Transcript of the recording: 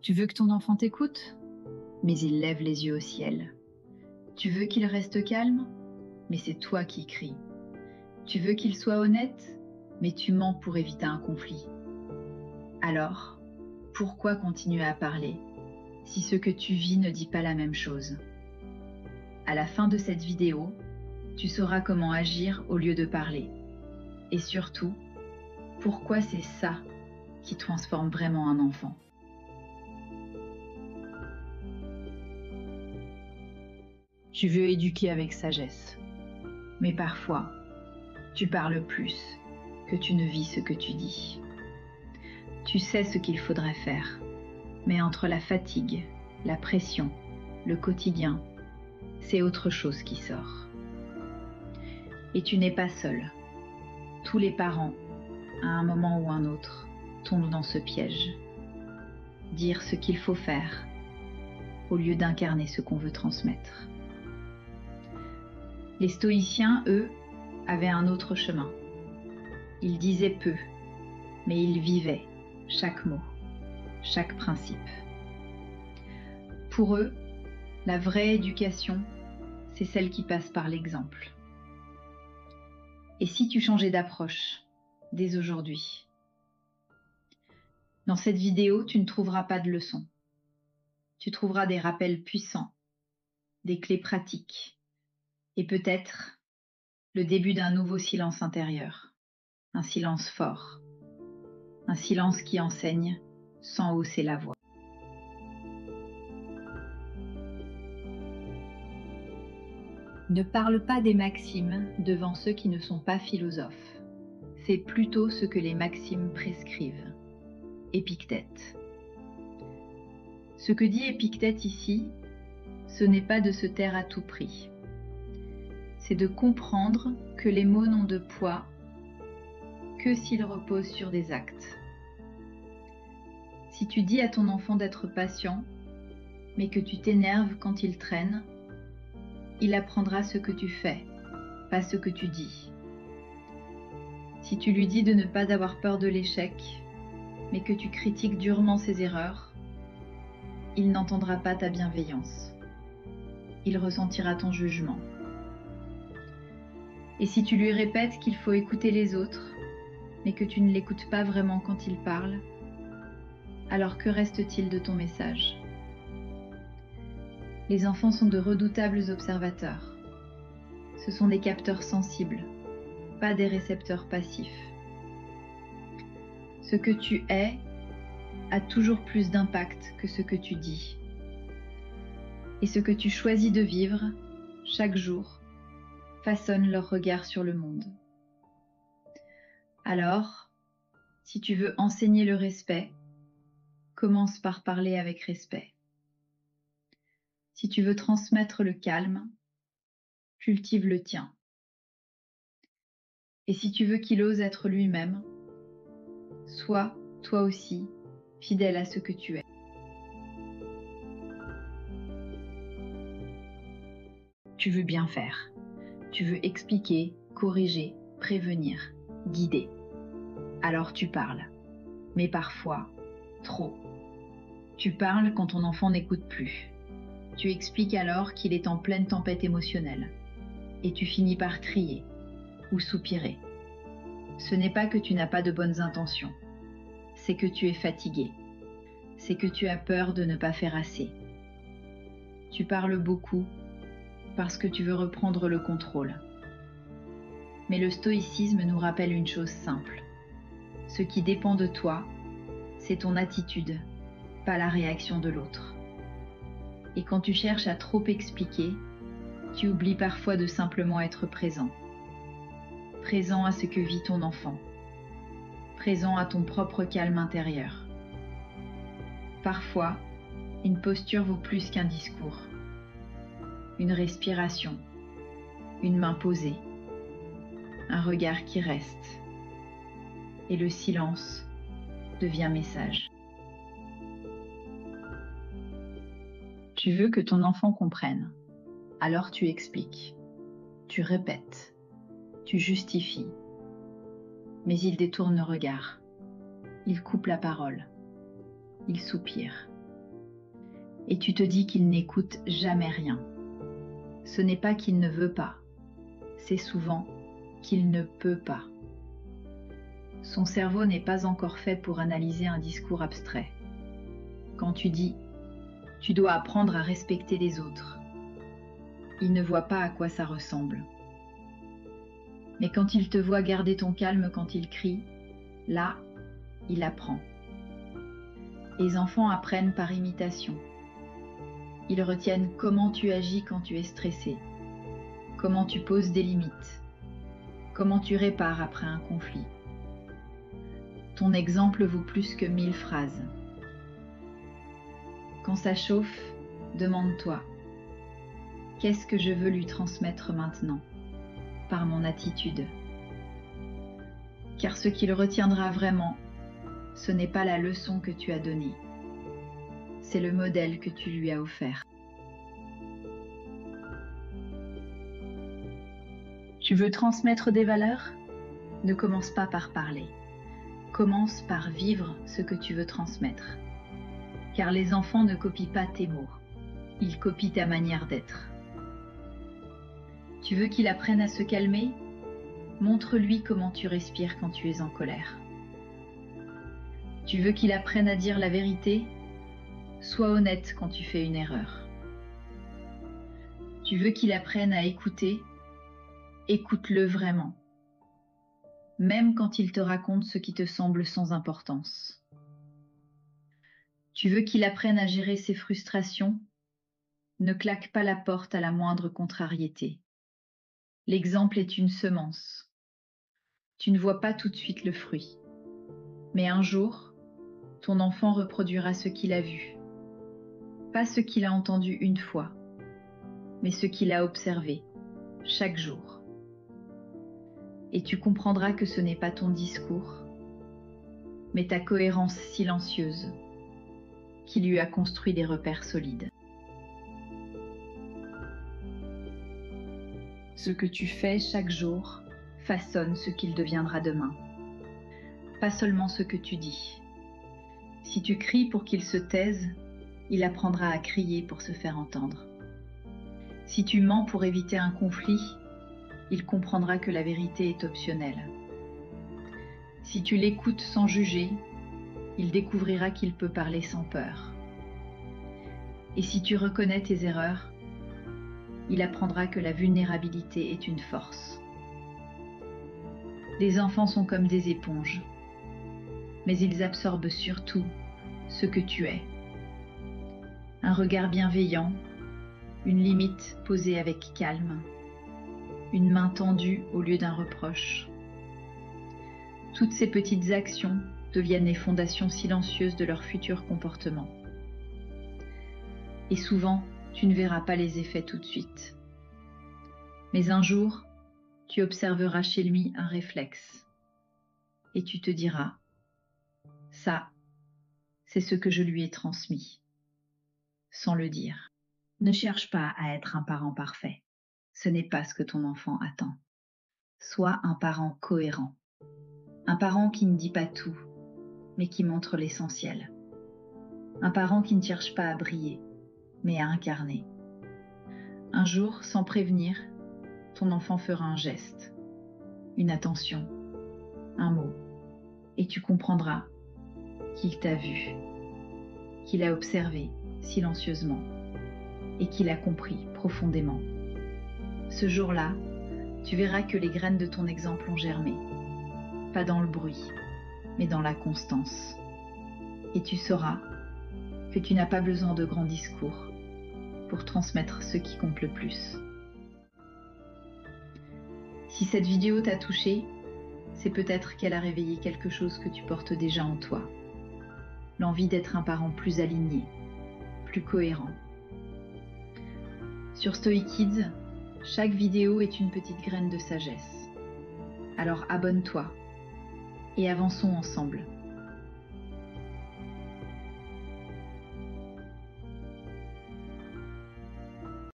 Tu veux que ton enfant t'écoute, mais il lève les yeux au ciel. Tu veux qu'il reste calme, mais c'est toi qui cries. Tu veux qu'il soit honnête, mais tu mens pour éviter un conflit. Alors, pourquoi continuer à parler si ce que tu vis ne dit pas la même chose? À la fin de cette vidéo, tu sauras comment agir au lieu de parler. Et surtout, pourquoi c'est ça qui transforme vraiment un enfant. Tu veux éduquer avec sagesse, mais parfois, tu parles plus que tu ne vis ce que tu dis. Tu sais ce qu'il faudrait faire, mais entre la fatigue, la pression, le quotidien, c'est autre chose qui sort. Et tu n'es pas seul. Tous les parents, à un moment ou un autre, tombent dans ce piège. Dire ce qu'il faut faire, au lieu d'incarner ce qu'on veut transmettre. Les stoïciens, eux, avaient un autre chemin. Ils disaient peu, mais ils vivaient chaque mot, chaque principe. Pour eux, la vraie éducation, c'est celle qui passe par l'exemple. Et si tu changeais d'approche dès aujourd'hui? Dans cette vidéo, tu ne trouveras pas de leçons. Tu trouveras des rappels puissants, des clés pratiques, et peut-être le début d'un nouveau silence intérieur, un silence fort, un silence qui enseigne sans hausser la voix. Ne parle pas des maximes devant ceux qui ne sont pas philosophes. Fais plutôt ce que les maximes prescrivent. Épictète. Ce que dit Épictète ici, ce n'est pas de se taire à tout prix. C'est de comprendre que les mots n'ont de poids que s'ils reposent sur des actes. Si tu dis à ton enfant d'être patient, mais que tu t'énerves quand il traîne, il apprendra ce que tu fais, pas ce que tu dis. Si tu lui dis de ne pas avoir peur de l'échec, mais que tu critiques durement ses erreurs, il n'entendra pas ta bienveillance. Il ressentira ton jugement. Et si tu lui répètes qu'il faut écouter les autres, mais que tu ne l'écoutes pas vraiment quand il parle, alors que reste-t-il de ton message? Les enfants sont de redoutables observateurs. Ce sont des capteurs sensibles, pas des récepteurs passifs. Ce que tu es a toujours plus d'impact que ce que tu dis. Et ce que tu choisis de vivre, chaque jour, façonne leur regard sur le monde. Alors, si tu veux enseigner le respect, commence par parler avec respect. Si tu veux transmettre le calme, cultive le tien. Et si tu veux qu'il ose être lui-même, sois, toi aussi, fidèle à ce que tu es. Tu veux bien faire. Tu veux expliquer, corriger, prévenir, guider. Alors tu parles. Mais parfois, trop. Tu parles quand ton enfant n'écoute plus. Tu expliques alors qu'il est en pleine tempête émotionnelle. Et tu finis par crier ou soupirer. Ce n'est pas que tu n'as pas de bonnes intentions. C'est que tu es fatigué. C'est que tu as peur de ne pas faire assez. Tu parles beaucoup parce que tu veux reprendre le contrôle. Mais le stoïcisme nous rappelle une chose simple. Ce qui dépend de toi, c'est ton attitude, pas la réaction de l'autre. Et quand tu cherches à trop expliquer, tu oublies parfois de simplement être présent. Présent à ce que vit ton enfant. Présent à ton propre calme intérieur. Parfois, une posture vaut plus qu'un discours. Une respiration, une main posée, un regard qui reste. Et le silence devient message. Tu veux que ton enfant comprenne, alors tu expliques, tu répètes, tu justifies. Mais il détourne le regard, il coupe la parole, il soupire. et tu te dis qu'il n'écoute jamais rien. Ce n'est pas qu'il ne veut pas, c'est souvent qu'il ne peut pas. Son cerveau n'est pas encore fait pour analyser un discours abstrait. Quand tu dis « tu dois apprendre à respecter les autres », il ne voit pas à quoi ça ressemble. Mais quand il te voit garder ton calme quand il crie, là, il apprend. Les enfants apprennent par imitation. Ils retiennent comment tu agis quand tu es stressé, comment tu poses des limites, comment tu répares après un conflit. Ton exemple vaut plus que 1000 phrases. Quand ça chauffe, demande-toi, qu'est-ce que je veux lui transmettre maintenant, par mon attitude? Car ce qu'il retiendra vraiment, ce n'est pas la leçon que tu as donnée, c'est le modèle que tu lui as offert. Tu veux transmettre des valeurs? Ne commence pas par parler. Commence par vivre ce que tu veux transmettre. Car les enfants ne copient pas tes mots, ils copient ta manière d'être. Tu veux qu'il apprenne à se calmer? Montre-lui comment tu respires quand tu es en colère. Tu veux qu'il apprenne à dire la vérité? Sois honnête quand tu fais une erreur. Tu veux qu'il apprenne à écouter? Écoute-le vraiment, même quand il te raconte ce qui te semble sans importance. Tu veux qu'il apprenne à gérer ses frustrations? Ne claque pas la porte à la moindre contrariété. L'exemple est une semence. Tu ne vois pas tout de suite le fruit. Mais un jour, ton enfant reproduira ce qu'il a vu. Pas ce qu'il a entendu une fois, mais ce qu'il a observé, chaque jour. Et tu comprendras que ce n'est pas ton discours, mais ta cohérence silencieuse qui lui a construit des repères solides. Ce que tu fais chaque jour façonne ce qu'il deviendra demain. Pas seulement ce que tu dis. Si tu cries pour qu'il se taise, il apprendra à crier pour se faire entendre. Si tu mens pour éviter un conflit, il comprendra que la vérité est optionnelle. Si tu l'écoutes sans juger, il découvrira qu'il peut parler sans peur. Et si tu reconnais tes erreurs, il apprendra que la vulnérabilité est une force. Les enfants sont comme des éponges, mais ils absorbent surtout ce que tu es. Un regard bienveillant, une limite posée avec calme, une main tendue au lieu d'un reproche. Toutes ces petites actions deviennent les fondations silencieuses de leur futur comportement. Et souvent, tu ne verras pas les effets tout de suite. Mais un jour, tu observeras chez lui un réflexe et tu te diras « ça, c'est ce que je lui ai transmis », sans le dire. Ne cherche pas à être un parent parfait. Ce n'est pas ce que ton enfant attend. Sois un parent cohérent. Un parent qui ne dit pas tout, mais qui montre l'essentiel. Un parent qui ne cherche pas à briller, mais à incarner. Un jour, sans prévenir, ton enfant fera un geste, une attention, un mot, et tu comprendras qu'il t'a vu, qu'il a observé silencieusement et qu'il a compris profondément. Ce jour-là, tu verras que les graines de ton exemple ont germé, pas dans le bruit, mais dans la constance. Et tu sauras que tu n'as pas besoin de grands discours pour transmettre ce qui compte le plus. Si cette vidéo t'a touché, c'est peut-être qu'elle a réveillé quelque chose que tu portes déjà en toi. L'envie d'être un parent plus aligné, plus cohérent. Sur Stoic Kids, chaque vidéo est une petite graine de sagesse. Alors abonne-toi et avançons ensemble.